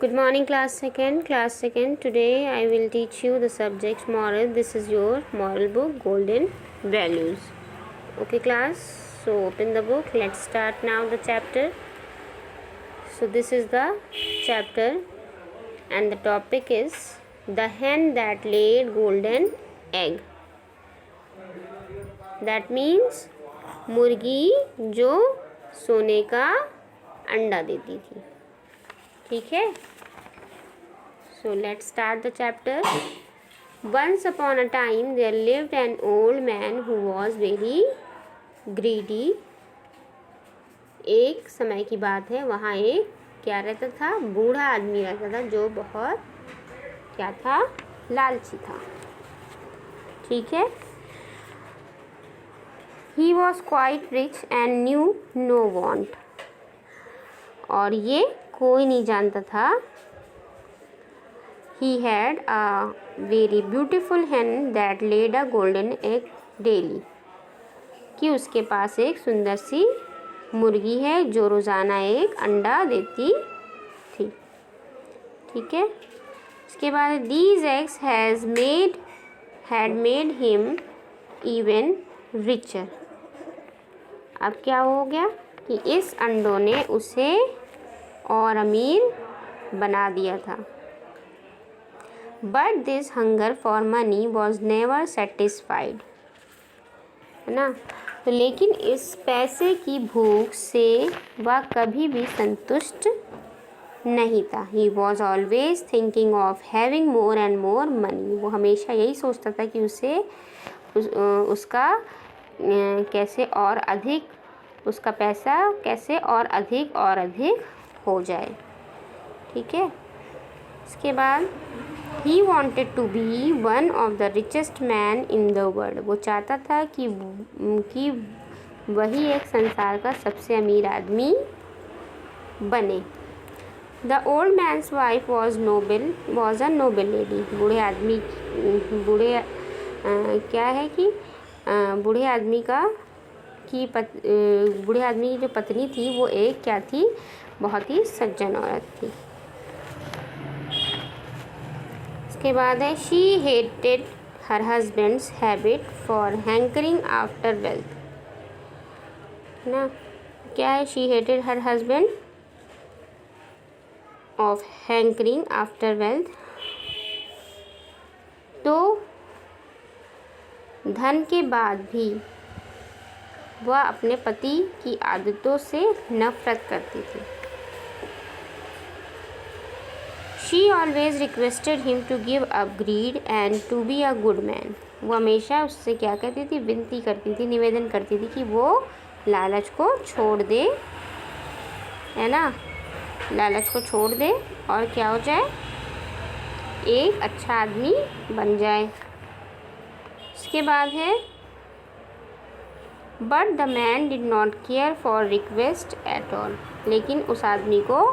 Good morning, class second. Class second. Today I will teach you the subject moral. This is your moral book, Golden Values. Okay, class. So open the book. Let's start now the chapter. So this is the chapter, and the topic is the hen that laid golden egg. That means मुर्गी जो सोने का अंडा देती थी. ठीक है. So let's start the chapter. Once upon a time there lived an old man who was very greedy. एक समय की बात है, वहाँ एक क्या रहता था, बूढ़ा आदमी रहता था जो बहुत क्या था, लालची था. ठीक है. He was quite rich and knew no want. और ये कोई नहीं जानता था. He had a very beautiful hen that laid a golden egg daily. कि उसके पास एक सुंदर सी मुर्गी है जो रोज़ाना एक अंडा देती थी. ठीक है. उसके बाद these eggs had made him even richer. अब क्या हो गया कि इस अंडों ने उसे और अमीर बना दिया था. But this hunger for money was never satisfied. है ना. तो लेकिन इस पैसे की भूख से वह कभी भी संतुष्ट नहीं था. He was always thinking of having more and more money. वो हमेशा यही सोचता था कि उसका कैसे और अधिक, उसका पैसा कैसे और अधिक हो जाए. ठीक है. इसके बाद He wanted to be one of the richest man in the world. वो चाहता था कि वही एक संसार का सबसे अमीर आदमी बने. The old man's wife was a noble lady. बूढ़े आदमी की जो पत्नी थी वो एक क्या थी, बहुत ही सज्जन औरत थी. उसके बाद है she hated her husband's habit for hankering after wealth. ना. क्या है, she hated her husband of hankering after wealth. तो धन के बाद भी वह अपने पति की आदतों से नफरत करती थी. She always requested him to give up greed and to be a good man. वो हमेशा उससे क्या करती थी, विनती करती थी, निवेदन करती थी कि वो लालच को छोड़ दे. है ना. लालच को छोड़ दे और क्या हो जाए, एक अच्छा आदमी बन जाए. इसके बाद है But the man did not care for request at all. लेकिन उस आदमी को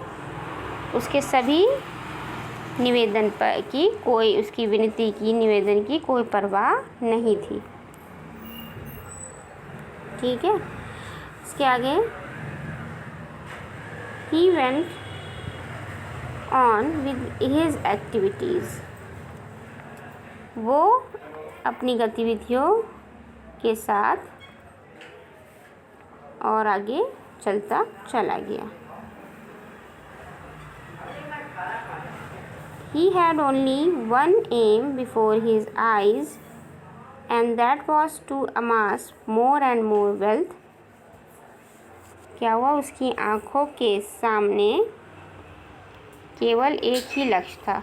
उसके सभी निवेदन पर की कोई, उसकी विनती की, निवेदन की कोई परवाह नहीं थी. ठीक है. इसके आगे He went on with his activities. वो अपनी गतिविधियों के साथ और आगे चलता चला गया. He had only one aim before his eyes, and that was to amass more and more wealth. क्या हुआ, उसकी आँखों के सामने केवल एक ही लक्ष्य था.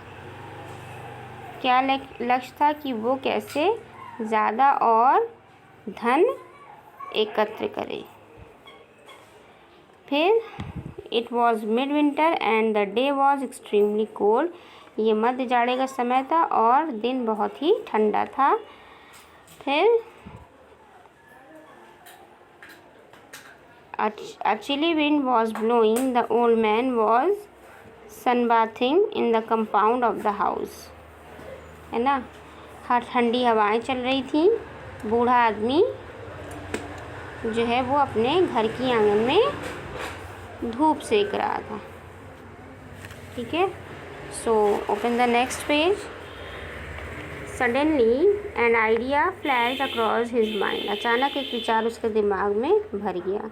क्या लक्ष्य था कि वो कैसे ज़्यादा और धन एकत्र करे. फिर It was midwinter and the day was extremely cold. ये मध्य जाड़े का समय था और दिन बहुत ही ठंडा था. फिर a chilly wind was blowing. The old man was sunbathing in the compound of the house. है ना. हर ठंडी हवाएं चल रही थी. बूढ़ा आदमी जो है वो अपने घर की आंगन में धूप सेक रहा था. ठीक है. So open the next page. Suddenly an idea flashed across his mind. अचानक एक विचार उसके दिमाग में भर गया.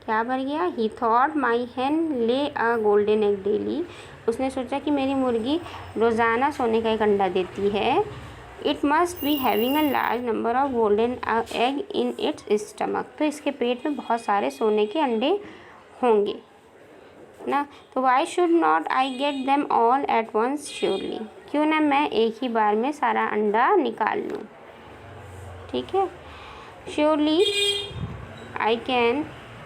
क्या भर गया? He thought my hen lay a golden egg daily. उसने सोचा कि मेरी मुर्गी रोज़ाना सोने का एक अंडा देती है. It must be having a large number of golden egg in its stomach. तो इसके पेट में बहुत सारे सोने के अंडे होंगे ना. तो why should not I get them all at once surely. क्यों ना मैं एक ही बार में सारा अंडा निकाल लूँ. ठीक है. Surely I can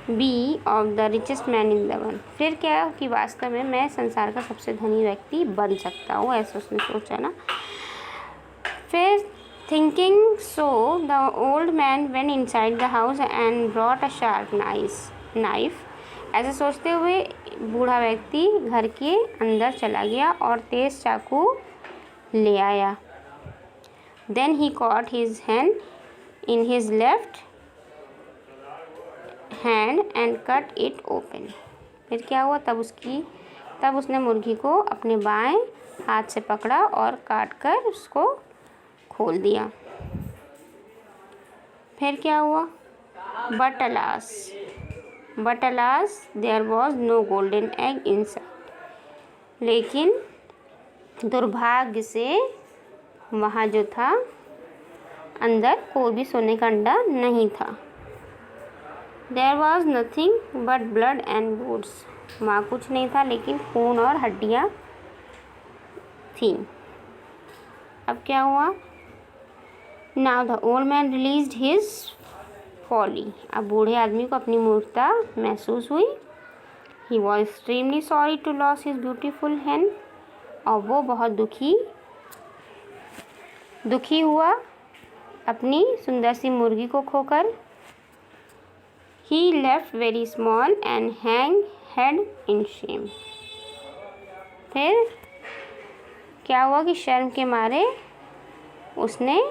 be of the richest man in the world. फिर क्या कि वास्तव में मैं संसार का सबसे धनी व्यक्ति बन सकता हूँ, ऐसा उसने सोचा ना. फिर thinking so the old man went inside the house and brought a sharp knife. ऐसा सोचते हुए बूढ़ा व्यक्ति घर के अंदर चला गया और तेज चाकू ले आया. Then he caught his hand in his left hand and cut it open. फिर क्या हुआ? तब उसने मुर्गी को अपने बाएं हाथ से पकड़ा और काट कर उसको खोल दिया. फिर क्या हुआ? But alas there was no golden egg inside. लेकिन दुर्भाग्य से वहाँ जो था अंदर कोई भी सोने का अंडा नहीं था. There was nothing but blood and bones. वहाँ कुछ नहीं था लेकिन खून और हड्डियाँ थीं. अब क्या हुआ? Now the old man realised his folly. अब बूढ़े आदमी को अपनी मूर्खता महसूस हुई. He was extremely sorry to loss his beautiful hen. और वो बहुत दुखी हुआ अपनी सुंदर सी मुर्गी को खोकर. He left very small and hang head in shame. फिर क्या हुआ कि शर्म के मारे उसने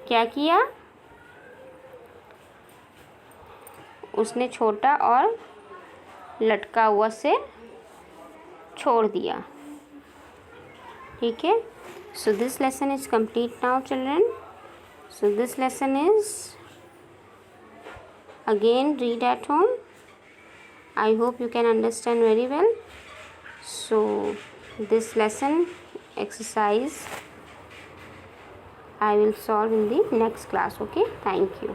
क्या किया? उसने छोटा और लटका हुआ सिर छोड़ दिया. ठीक है. So this lesson is complete now children. So this lesson is again read at home. I hope you can understand very well. So this lesson exercise I will solve in the next class. Okay, thank you.